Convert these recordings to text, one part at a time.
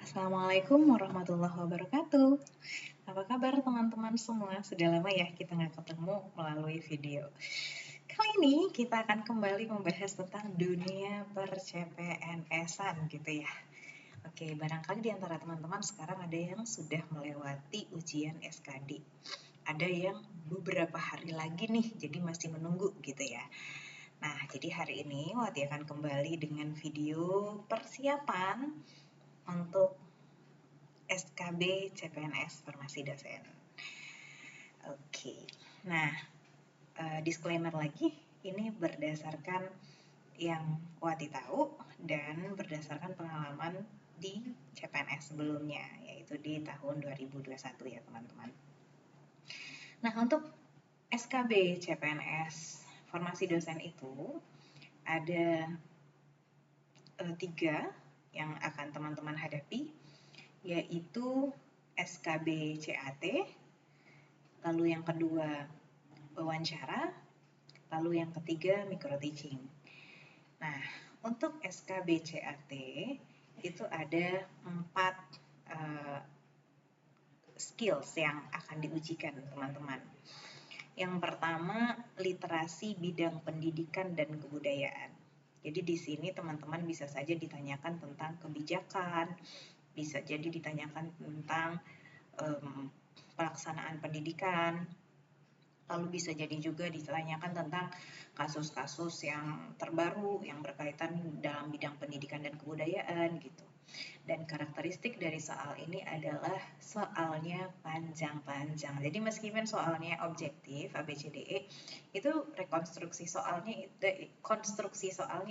Assalamualaikum warahmatullahi wabarakatuh. Apa kabar teman-teman semua? Sudah lama ya kita nggak ketemu melalui video. Kali ini kita akan kembali membahas tentang dunia per-CPNS-an gitu ya. Oke, barangkali di antara teman-teman sekarang ada yang sudah melewati ujian SKD. Ada yang beberapa hari lagi nih, jadi masih menunggu gitu ya. Nah, jadi hari ini Wati akan kembali dengan video persiapan untuk SKB CPNS Formasi Dosen. Oke, nah disclaimer lagi, ini berdasarkan yang Wati tahu dan berdasarkan pengalaman di CPNS sebelumnya, yaitu di tahun 2021 ya teman-teman. Nah, untuk SKB CPNS Formasi Dosen itu ada 3 yang akan teman-teman hadapi, yaitu SKB CAT, lalu yang kedua wawancara, lalu yang ketiga micro teaching. Nah, untuk SKB CAT itu ada 4 skills yang akan diujikan teman-teman. Yang pertama, literasi bidang pendidikan dan kebudayaan. Jadi di sini teman-teman bisa saja ditanyakan tentang kebijakan, bisa jadi ditanyakan tentang pelaksanaan pendidikan, lalu bisa jadi juga ditanyakan tentang kasus-kasus yang terbaru yang berkaitan dalam bidang pendidikan dan kebudayaan gitu. Dan karakteristik dari soal ini adalah soalnya panjang-panjang. Jadi meskipun soalnya objektif ABCDE, itu konstruksi soalnya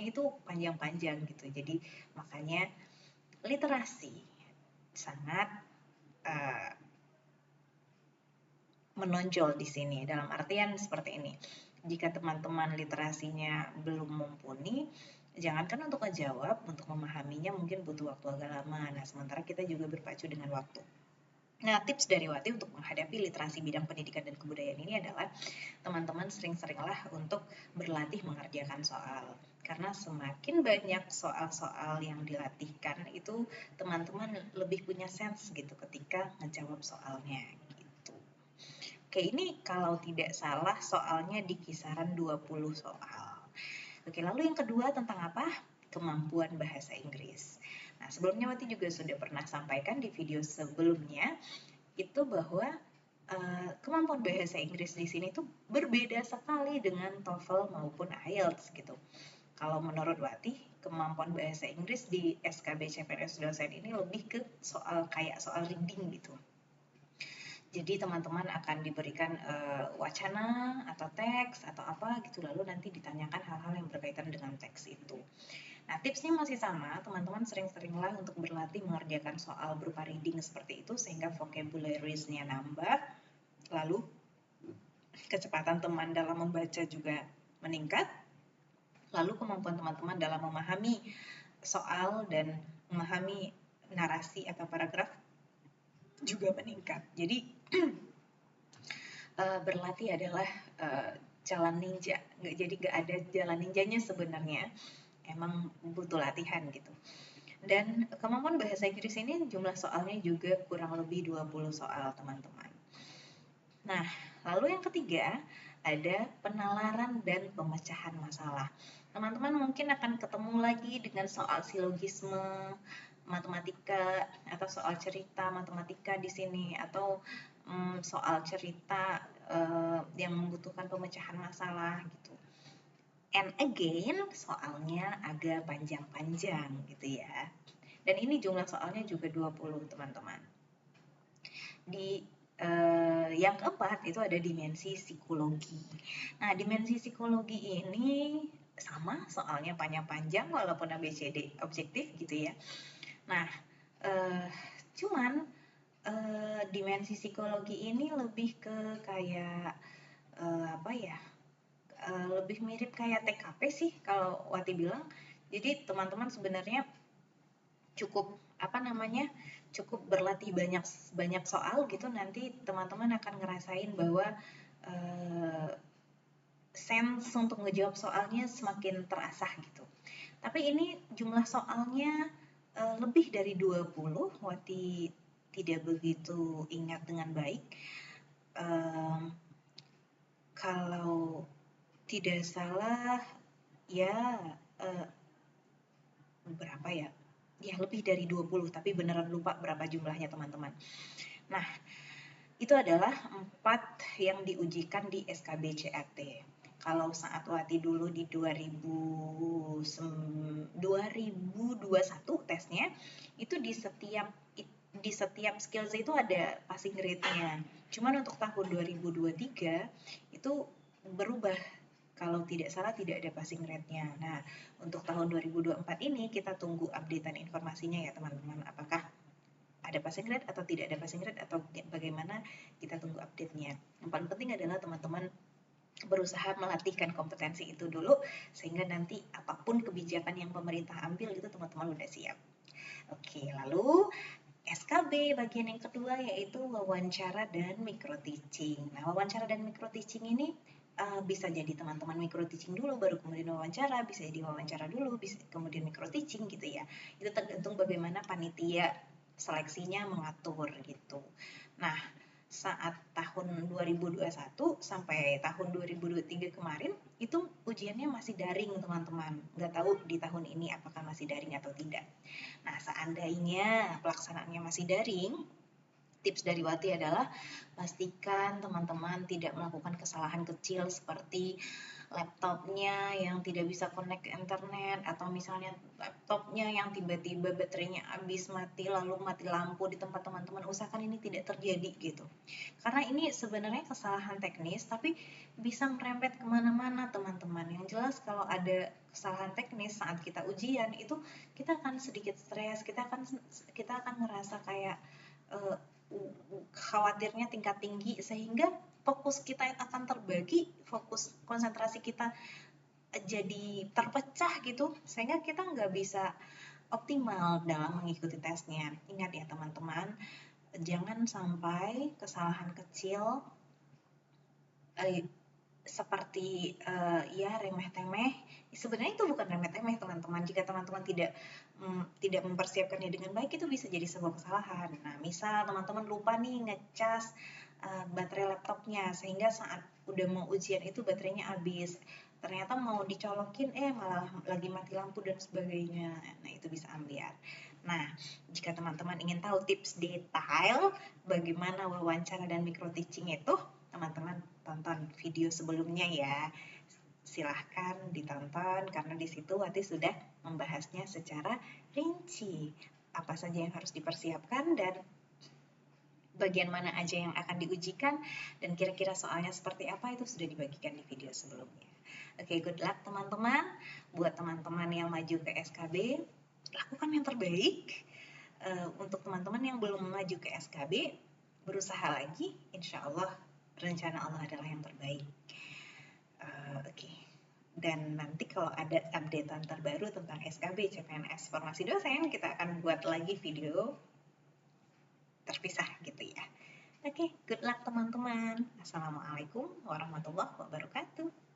itu panjang-panjang gitu. Jadi makanya literasi sangat menonjol di sini, dalam artian seperti ini. Jika teman-teman literasinya belum mumpuni, jangankan untuk menjawab, untuk memahaminya mungkin butuh waktu agak lama. Nah, sementara kita juga berpacu dengan waktu. Nah, tips dari Wati untuk menghadapi literasi bidang pendidikan dan kebudayaan ini adalah teman-teman sering-seringlah untuk berlatih mengerjakan soal. Karena semakin banyak soal-soal yang dilatihkan, itu teman-teman lebih punya sense gitu ketika ngejawab soalnya. Oke, ini kalau tidak salah soalnya di kisaran 20 soal. Oke, lalu yang kedua tentang apa? Kemampuan bahasa Inggris. Nah, sebelumnya Wati juga sudah pernah sampaikan di video sebelumnya, itu bahwa kemampuan bahasa Inggris di sini tuh berbeda sekali dengan TOEFL maupun IELTS gitu. Kalau menurut Wati, kemampuan bahasa Inggris di SKB CPNS dosen ini lebih ke soal reading gitu. Jadi teman-teman akan diberikan wacana atau teks atau apa gitu, lalu nanti ditanyakan hal-hal yang berkaitan dengan teks itu. Nah, tipsnya masih sama, teman-teman sering-seringlah untuk berlatih mengerjakan soal berupa reading seperti itu sehingga vocabularies-nya nambah, lalu kecepatan teman dalam membaca juga meningkat, lalu kemampuan teman-teman dalam memahami soal dan memahami narasi atau paragraf juga meningkat. Jadi berlatih adalah jalan ninja. Jadi nggak ada jalan ninjanya sebenarnya. Emang butuh latihan gitu. Dan kemampuan bahasa Inggris ini jumlah soalnya juga kurang lebih 20 soal, teman-teman. Nah, lalu yang ketiga ada penalaran dan pemecahan masalah. Teman-teman mungkin akan ketemu lagi dengan soal silogisme matematika atau soal cerita matematika di sini, atau soal cerita yang membutuhkan pemecahan masalah gitu. And again, soalnya agak panjang-panjang gitu ya. Dan ini jumlah soalnya juga 20, teman-teman. Di yang keempat itu ada dimensi psikologi. Nah, dimensi psikologi ini sama soalnya panjang-panjang walaupun ABCD objektif gitu ya. Nah, cuman dimensi psikologi ini lebih ke kayak lebih mirip kayak TKP sih kalau Wati bilang. Jadi teman-teman sebenarnya cukup cukup berlatih banyak soal gitu, nanti teman-teman akan ngerasain bahwa sense untuk ngejawab soalnya semakin terasah gitu. Tapi ini jumlah soalnya lebih dari 20, Wati tidak begitu ingat dengan baik. Kalau tidak salah ya berapa ya? Ya lebih dari 20, tapi beneran lupa berapa jumlahnya teman-teman. Nah, itu adalah 4 yang diujikan di SKB CAT. Kalau saat Wati dulu di 2021 tesnya, itu di setiap skills itu ada passing grade-nya. Cuman untuk tahun 2023 itu berubah. Kalau tidak salah tidak ada passing grade-nya. Nah, untuk tahun 2024 ini kita tunggu updatean informasinya ya teman-teman. Apakah ada passing grade atau tidak ada passing grade atau bagaimana, kita tunggu update-nya. Yang paling penting adalah teman-teman berusaha melatihkan kompetensi itu dulu sehingga nanti apapun kebijakan yang pemerintah ambil itu teman-teman udah siap. Oke, lalu SKB bagian yang kedua yaitu wawancara dan micro teaching. Nah, wawancara dan micro teaching ini bisa jadi teman-teman micro teaching dulu baru kemudian wawancara, bisa jadi wawancara dulu, bisa kemudian micro teaching gitu ya. Itu tergantung bagaimana panitia seleksinya mengatur gitu. Nah, saat tahun 2021 sampai tahun 2023 kemarin itu ujiannya masih daring teman-teman. Nggak tahu di tahun ini apakah masih daring atau tidak. Nah, seandainya pelaksanaannya masih daring, tips dari Wati adalah pastikan teman-teman tidak melakukan kesalahan kecil seperti laptopnya yang tidak bisa connect ke internet, atau misalnya laptopnya yang tiba-tiba baterainya habis mati lalu mati lampu di tempat teman-teman. Usahakan ini tidak terjadi gitu, karena ini sebenarnya kesalahan teknis tapi bisa merembet kemana-mana teman-teman. Yang jelas kalau ada kesalahan teknis saat kita ujian itu kita akan sedikit stres, kita akan ngerasa kayak khawatirnya tingkat tinggi, sehingga fokus kita akan terbagi, fokus konsentrasi kita jadi terpecah gitu, sehingga kita nggak bisa optimal dalam mengikuti tesnya. Ingat ya teman-teman, jangan sampai kesalahan kecil seperti ya remeh-temeh. Sebenarnya itu bukan remeh-temeh teman-teman. Jika teman-teman tidak mempersiapkannya dengan baik, itu bisa jadi sebuah kesalahan. Nah, misal teman-teman lupa nih ngecas baterai laptopnya, sehingga saat udah mau ujian itu baterainya habis. Ternyata mau dicolokin malah lagi mati lampu dan sebagainya. Nah, itu bisa ambiar. Nah, jika teman-teman ingin tahu tips detail bagaimana wawancara dan micro teaching itu, teman-teman tonton video sebelumnya ya. Silahkan ditonton karena di situ Wati sudah membahasnya secara rinci. Apa saja yang harus dipersiapkan dan bagian mana aja yang akan diujikan dan kira-kira soalnya seperti apa itu sudah dibagikan di video sebelumnya. Oke, good luck teman-teman. Buat teman-teman yang maju ke SKB, lakukan yang terbaik. Untuk teman-teman yang belum maju ke SKB, berusaha lagi. Insya Allah rencana Allah adalah yang terbaik. Oke. Dan nanti kalau ada updatean terbaru tentang SKB CPNS Formasi Dosen, kita akan buat lagi video terpisah gitu ya. Oke, good luck teman-teman. Assalamualaikum warahmatullahi wabarakatuh.